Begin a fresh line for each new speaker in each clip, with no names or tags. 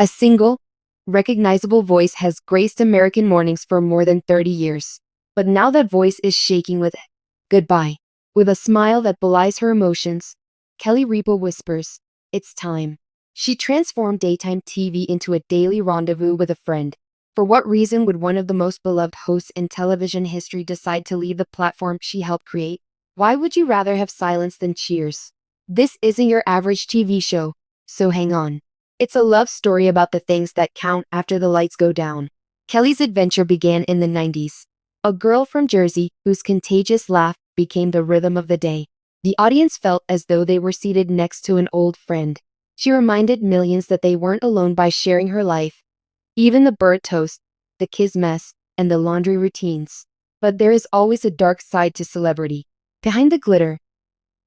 A single, recognizable voice has graced American mornings for more than 30 years. But now that voice is shaking with goodbye. With a smile that belies her emotions, Kelly Ripa whispers, "It's time." She transformed daytime TV into a daily rendezvous with a friend. For what reason would one of the most beloved hosts in television history decide to leave the platform she helped create? Why would you rather have silence than cheers? This isn't your average TV show, so hang on. It's a love story about the things that count after the lights go down. Kelly's adventure began in the 90s. A girl from Jersey whose contagious laugh became the rhythm of the day. The audience felt as though they were seated next to an old friend. She reminded millions that they weren't alone by sharing her life, even the burnt toast, the kids' mess, and the laundry routines. But there is always a dark side to celebrity. Behind the glitter,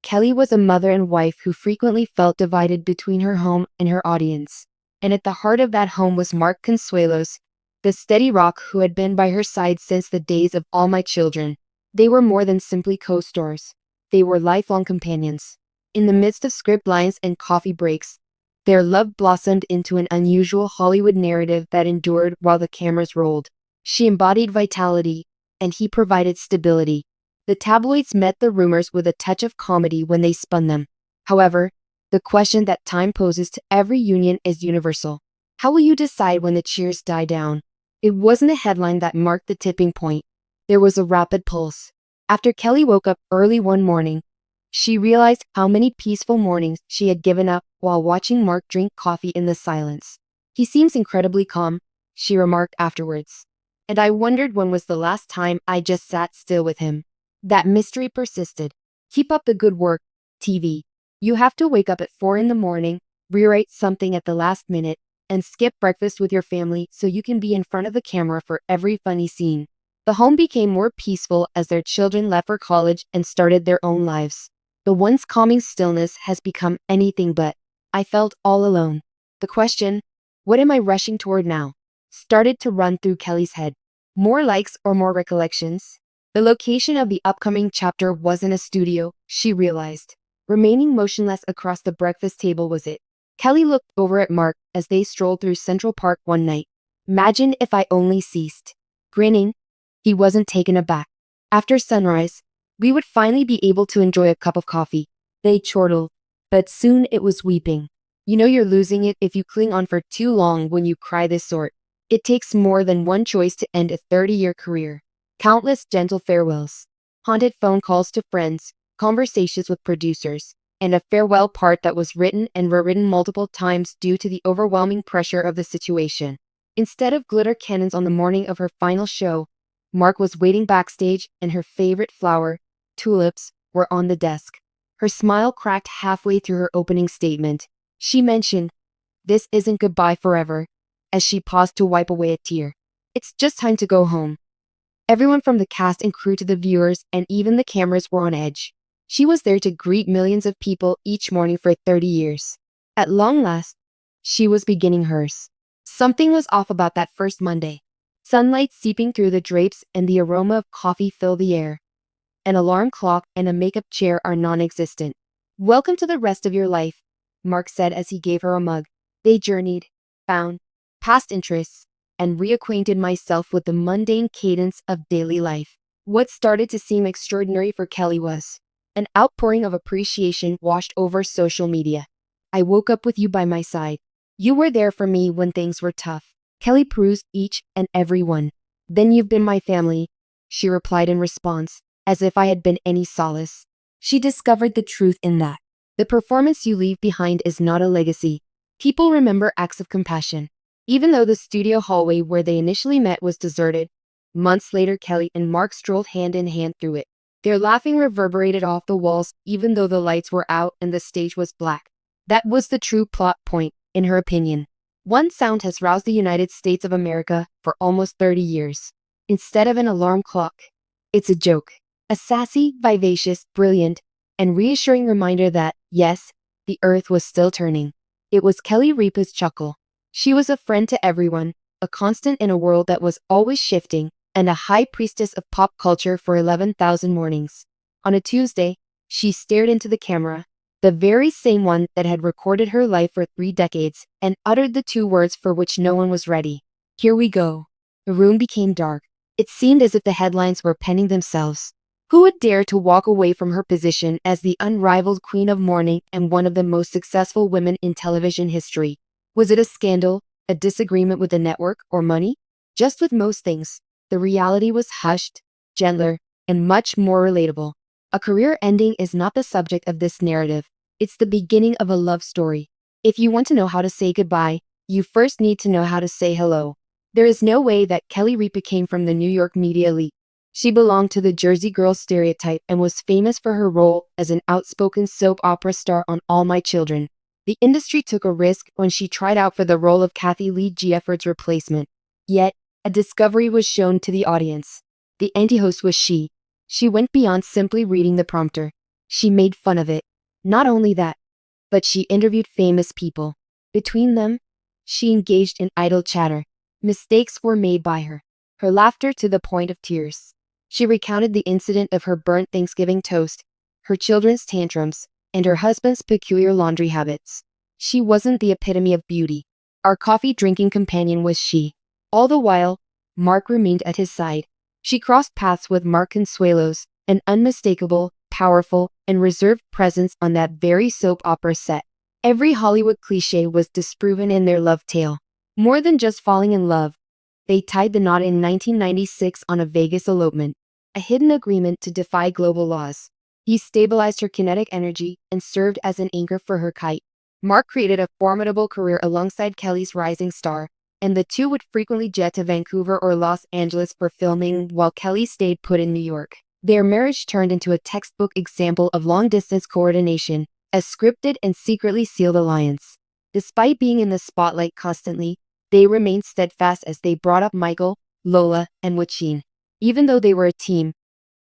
Kelly was a mother and wife who frequently felt divided between her home and her audience. And at the heart of that home was Mark Consuelos, the steady rock who had been by her side since the days of All My Children. They were more than simply co-stars. They were lifelong companions. In the midst of script lines and coffee breaks, their love blossomed into an unusual Hollywood narrative that endured while the cameras rolled. She embodied vitality, and he provided stability. The tabloids met the rumors with a touch of comedy when they spun them. However, the question that time poses to every union is universal. How will you decide when the cheers die down? It wasn't a headline that marked the tipping point. There was a rapid pulse. After Kelly woke up early one morning, she realized how many peaceful mornings she had given up while watching Mark drink coffee in the silence. "He seems incredibly calm," she remarked afterwards. "And I wondered when was the last time I just sat still with him." That mystery persisted. Keep up the good work, TV. You have to wake up at 4 in the morning, rewrite something at the last minute, and skip breakfast with your family so you can be in front of the camera for every funny scene. The home became more peaceful as their children left for college and started their own lives. The once calming stillness has become anything but. I felt all alone. The question, "What am I rushing toward now?" started to run through Kelly's head. More likes or more recollections? The location of the upcoming chapter wasn't a studio, she realized. Remaining motionless across the breakfast table was it. Kelly looked over at Mark as they strolled through Central Park one night. "Imagine if I only ceased." Grinning, he wasn't taken aback. "After sunrise, we would finally be able to enjoy a cup of coffee." They chortled, but soon it was weeping. "You know you're losing it if you cling on for too long when you cry this sort. It takes more than one choice to end a 30-year career." Countless gentle farewells, haunted phone calls to friends, conversations with producers, and a farewell part that was written and rewritten multiple times due to the overwhelming pressure of the situation. Instead of glitter cannons on the morning of her final show, Mark was waiting backstage and her favorite flower, tulips, were on the desk. Her smile cracked halfway through her opening statement. She mentioned, "This isn't goodbye forever," as she paused to wipe away a tear. "It's just time to go home." Everyone from the cast and crew to the viewers and even the cameras were on edge. She was there to greet millions of people each morning for 30 years. At long last, she was beginning hers. Something was off about that first Monday. Sunlight seeping through the drapes and the aroma of coffee filled the air. An alarm clock and a makeup chair are non-existent. "Welcome to the rest of your life," Mark said as he gave her a mug. They journeyed, found past interests, and reacquainted myself with the mundane cadence of daily life. What started to seem extraordinary for Kelly was an outpouring of appreciation washed over social media. "I woke up with you by my side. You were there for me when things were tough." Kelly perused each and every one. "Then you've been my family," she replied in response, as if I had been any solace. She discovered the truth in that. The performance you leave behind is not a legacy. People remember acts of compassion. Even though the studio hallway where they initially met was deserted, months later Kelly and Mark strolled hand in hand through it. Their laughing reverberated off the walls even though the lights were out and the stage was black. That was the true plot point, in her opinion. One sound has roused the United States of America for almost 30 years. Instead of an alarm clock, it's a joke. A sassy, vivacious, brilliant, and reassuring reminder that, yes, the earth was still turning. It was Kelly Ripa's chuckle. She was a friend to everyone, a constant in a world that was always shifting, and a high priestess of pop culture for 11,000 mornings. On a Tuesday, she stared into the camera, the very same one that had recorded her life for 3 decades and uttered the two words for which no one was ready. Here we go. The room became dark. It seemed as if the headlines were penning themselves. Who would dare to walk away from her position as the unrivaled queen of morning and one of the most successful women in television history? Was it a scandal, a disagreement with the network, or money? Just with most things, the reality was hushed, gentler, and much more relatable. A career ending is not the subject of this narrative. It's the beginning of a love story. If you want to know how to say goodbye, you first need to know how to say hello. There is no way that Kelly Ripa came from the New York media elite. She belonged to the Jersey girl stereotype and was famous for her role as an outspoken soap opera star on All My Children. The industry took a risk when she tried out for the role of Kathy Lee Gifford's replacement. Yet, a discovery was shown to the audience. The anti-host was she. She went beyond simply reading the prompter. She made fun of it. Not only that, but she interviewed famous people. Between them, she engaged in idle chatter. Mistakes were made by her. Her laughter to the point of tears. She recounted the incident of her burnt Thanksgiving toast, her children's tantrums, and her husband's peculiar laundry habits. She wasn't the epitome of beauty. Our coffee-drinking companion was she. All the while, Mark remained at his side. She crossed paths with Mark Consuelos, an unmistakable, powerful, and reserved presence on that very soap opera set. Every Hollywood cliché was disproven in their love tale. More than just falling in love, they tied the knot in 1996 on a Vegas elopement, a hidden agreement to defy global laws. He stabilized her kinetic energy and served as an anchor for her kite. Mark created a formidable career alongside Kelly's rising star, and the two would frequently jet to Vancouver or Los Angeles for filming while Kelly stayed put in New York. Their marriage turned into a textbook example of long-distance coordination, a scripted and secretly sealed alliance. Despite being in the spotlight constantly, they remained steadfast as they brought up Michael, Lola, and Wachine. Even though they were a team,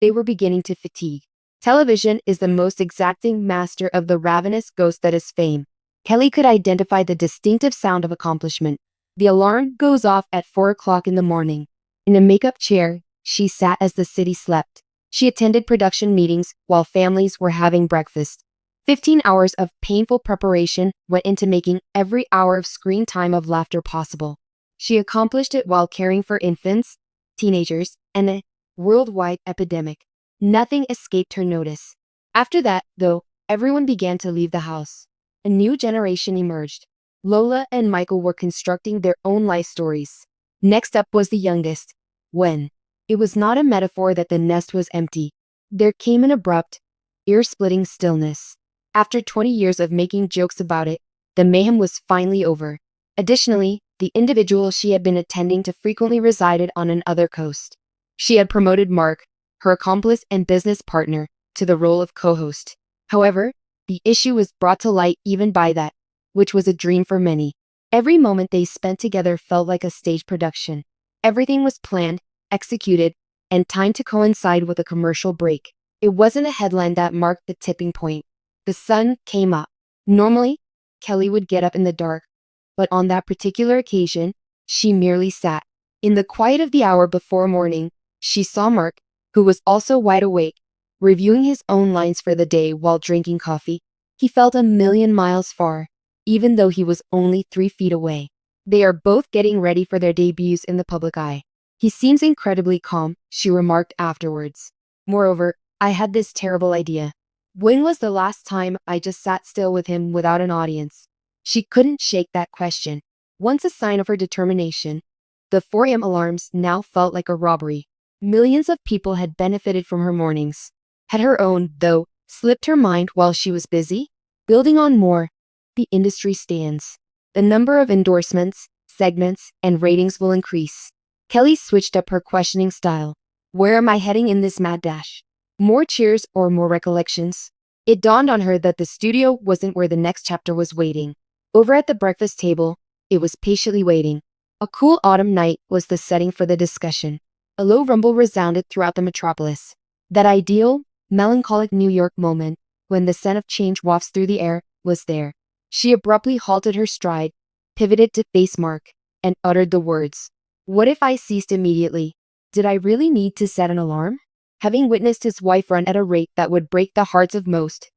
they were beginning to fatigue. Television is the most exacting master of the ravenous ghost that is fame. Kelly could identify the distinctive sound of accomplishment. The alarm goes off at 4 o'clock in the morning. In a makeup chair, she sat as the city slept. She attended production meetings while families were having breakfast. 15 hours of painful preparation went into making every hour of screen time of laughter possible. She accomplished it while caring for infants, teenagers, and a worldwide epidemic. Nothing escaped her notice. After that, though, everyone began to leave the house. A new generation emerged. Lola and Michael were constructing their own life stories. Next up was the youngest, Wen. It was not a metaphor that the nest was empty. There came an abrupt, ear-splitting stillness. After 20 years of making jokes about it, the mayhem was finally over. Additionally, the individual she had been attending to frequently resided on another coast. She had promoted Mark, her accomplice and business partner, to the role of co-host. However, the issue was brought to light even by that, which was a dream for many. Every moment they spent together felt like a stage production. Everything was planned, executed, and timed to coincide with a commercial break. It wasn't a headline that marked the tipping point. The sun came up. Normally, Kelly would get up in the dark, but on that particular occasion, she merely sat. In the quiet of the hour before morning, she saw Mark, who was also wide awake, reviewing his own lines for the day while drinking coffee. He felt a million miles far, even though he was only 3 feet away. They are both getting ready for their debuts in the public eye. He seems incredibly calm, she remarked afterwards. Moreover, I had this terrible idea. When was the last time I just sat still with him without an audience? She couldn't shake that question. Once a sign of her determination, the 4 a.m. alarms now felt like a robbery. Millions of people had benefited from her mornings. Had her own, though, slipped her mind while she was busy? Building on more, the industry stands. The number of endorsements, segments, and ratings will increase. Kelly switched up her questioning style. Where am I heading in this mad dash? More cheers or more recollections? It dawned on her that the studio wasn't where the next chapter was waiting. Over at the breakfast table, it was patiently waiting. A cool autumn night was the setting for the discussion. A low rumble resounded throughout the metropolis. That ideal, melancholic New York moment, when the scent of change wafts through the air, was there. She abruptly halted her stride, pivoted to face Mark, and uttered the words, "What if I ceased immediately? Did I really need to set an alarm?" Having witnessed his wife run at a rate that would break the hearts of most,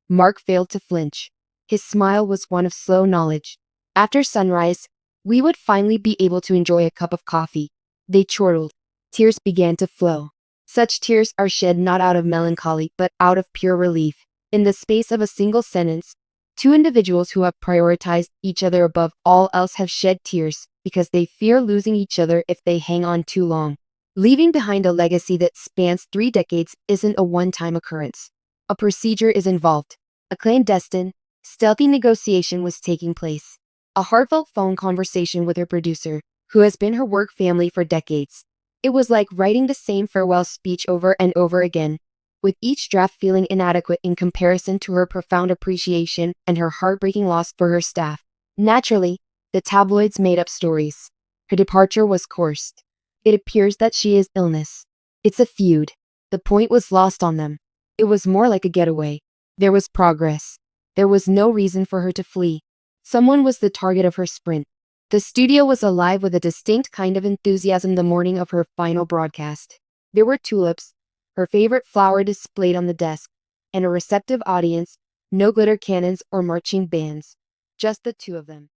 Mark failed to flinch. His smile was one of slow knowledge. After sunrise, we would finally be able to enjoy a cup of coffee. They chortled. Tears began to flow. Such tears are shed not out of melancholy but out of pure relief. In the space of a single sentence, two individuals who have prioritized each other above all else have shed tears because they fear losing each other if they hang on too long. Leaving behind a legacy that spans 3 decades isn't a one-time occurrence. A procedure is involved. A clandestine, stealthy negotiation was taking place. A heartfelt phone conversation with her producer, who has been her work family for decades. It was like writing the same farewell speech over and over again, with each draft feeling inadequate in comparison to her profound appreciation and her heartbreaking loss for her staff. Naturally, the tabloids made up stories. Her departure was coursed. It appears that she is illness. It's a feud. The point was lost on them. It was more like a getaway. There was progress. There was no reason for her to flee. Someone was the target of her sprint. The studio was alive with a distinct kind of enthusiasm the morning of her final broadcast. There were tulips, her favorite flower displayed on the desk, and a receptive audience, no glitter cannons or marching bands, just the two of them.